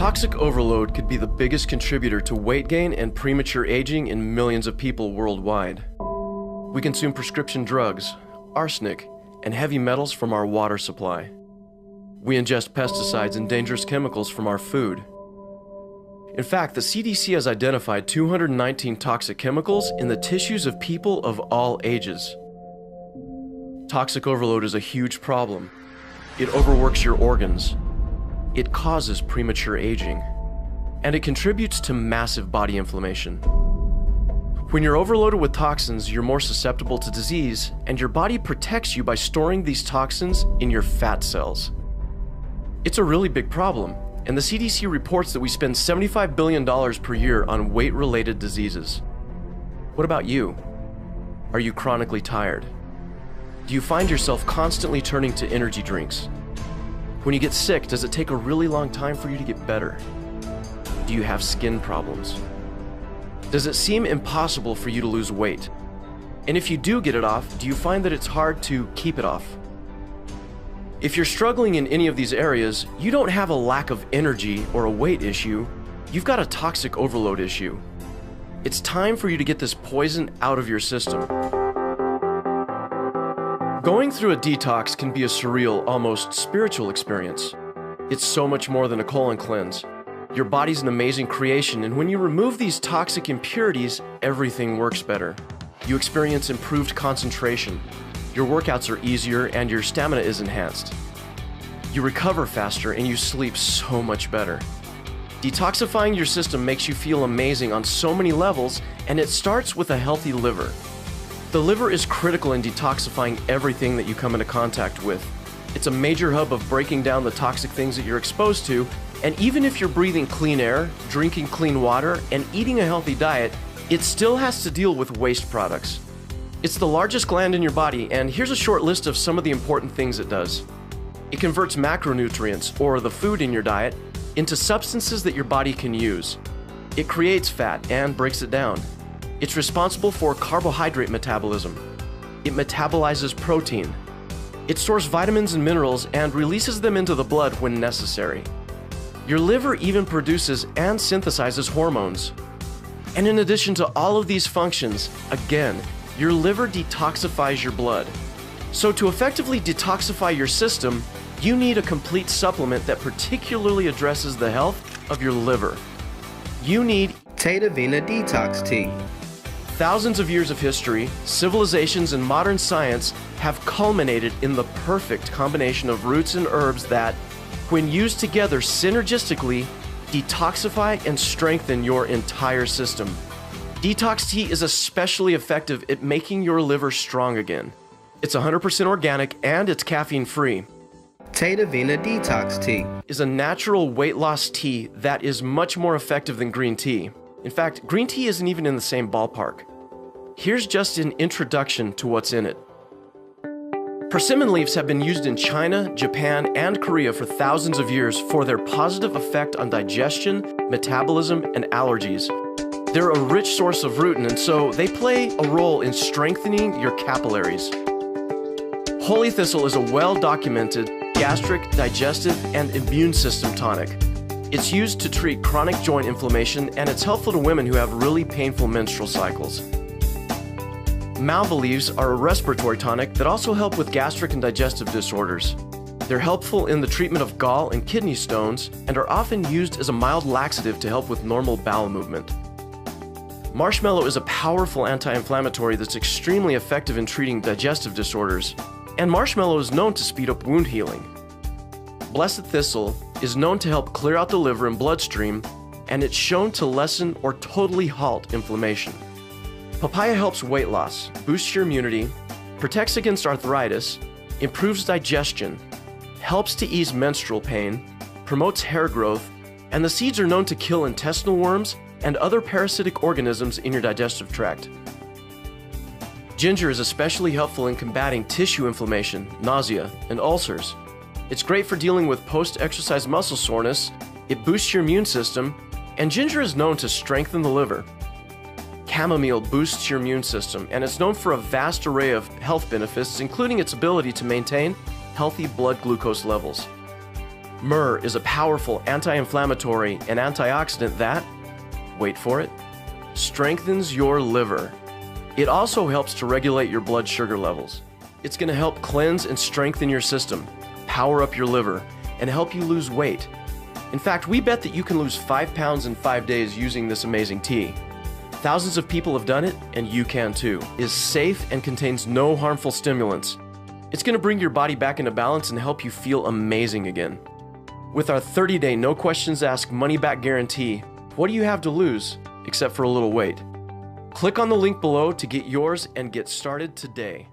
Toxic overload could be the biggest contributor to weight gain and premature aging in millions of people worldwide. We consume prescription drugs, arsenic, and heavy metals from our water supply. We ingest pesticides and dangerous chemicals from our food. In fact, the CDC has identified 219 toxic chemicals in the tissues of people of all ages. Toxic overload is a huge problem. It overworks your organs. It causes premature aging. And it contributes to massive body inflammation. When you're overloaded with toxins, you're more susceptible to disease, and your body protects you by storing these toxins in your fat cells. It's a really big problem, and the CDC reports that we spend $75 billion per year on weight-related diseases. What about you? Are you chronically tired? Do you find yourself constantly turning to energy drinks? When you get sick, does it take a really long time for you to get better? Do you have skin problems? Does it seem impossible for you to lose weight? And if you do get it off, do you find that it's hard to keep it off? If you're struggling in any of these areas, you don't have a lack of energy or a weight issue. You've got a toxic overload issue. It's time for you to get this poison out of your system. Going through a detox can be a surreal, almost spiritual experience. It's so much more than a colon cleanse. Your body's an amazing creation, and when you remove these toxic impurities, everything works better. You experience improved concentration. Your workouts are easier and your stamina is enhanced. You recover faster and you sleep so much better. Detoxifying your system makes you feel amazing on so many levels, and it starts with a healthy liver. The liver is critical in detoxifying everything that you come into contact with. It's a major hub of breaking down the toxic things that you're exposed to, and even if you're breathing clean air, drinking clean water, and eating a healthy diet, it still has to deal with waste products. It's the largest gland in your body, and here's a short list of some of the important things it does. It converts macronutrients, or the food in your diet, into substances that your body can use. It creates fat and breaks it down. It's responsible for carbohydrate metabolism. It metabolizes protein. It stores vitamins and minerals and releases them into the blood when necessary. Your liver even produces and synthesizes hormones. And in addition to all of these functions, again, your liver detoxifies your blood. So to effectively detoxify your system, you need a complete supplement that particularly addresses the health of your liver. You need Te Divina Detox Tea. Thousands of years of history, civilizations, and modern science have culminated in the perfect combination of roots and herbs that, when used together synergistically, detoxify and strengthen your entire system. Detox tea is especially effective at making your liver strong again. It's 100% organic and it's caffeine-free. Te Divina Detox Tea is a natural weight loss tea that is much more effective than green tea. In fact, green tea isn't even in the same ballpark. Here's just an introduction to what's in it. Persimmon leaves have been used in China, Japan, and Korea for thousands of years for their positive effect on digestion, metabolism, and allergies. They're a rich source of rutin, and so they play a role in strengthening your capillaries. Holy thistle is a well-documented gastric, digestive, and immune system tonic. It's used to treat chronic joint inflammation, and it's helpful to women who have really painful menstrual cycles. Malva leaves are a respiratory tonic that also help with gastric and digestive disorders. They're helpful in the treatment of gall and kidney stones and are often used as a mild laxative to help with normal bowel movement. Marshmallow is a powerful anti-inflammatory that's extremely effective in treating digestive disorders, and marshmallow is known to speed up wound healing. Blessed thistle is known to help clear out the liver and bloodstream, and it's shown to lessen or totally halt inflammation. Papaya helps weight loss, boosts your immunity, protects against arthritis, improves digestion, helps to ease menstrual pain, promotes hair growth, and the seeds are known to kill intestinal worms and other parasitic organisms in your digestive tract. Ginger is especially helpful in combating tissue inflammation, nausea, and ulcers. It's great for dealing with post-exercise muscle soreness, it boosts your immune system, and ginger is known to strengthen the liver. Chamomile boosts your immune system, and it's known for a vast array of health benefits, including its ability to maintain healthy blood glucose levels. Myrrh is a powerful anti-inflammatory and antioxidant that, wait for it, strengthens your liver. It also helps to regulate your blood sugar levels. It's going to help cleanse and strengthen your system, power up your liver, and help you lose weight. In fact, we bet that you can lose 5 pounds in 5 days using this amazing tea. Thousands of people have done it, and you can too. It is safe and contains no harmful stimulants. It's going to bring your body back into balance and help you feel amazing again. With our 30-day no questions asked money-back guarantee, what do you have to lose except for a little weight? Click on the link below to get yours and get started today.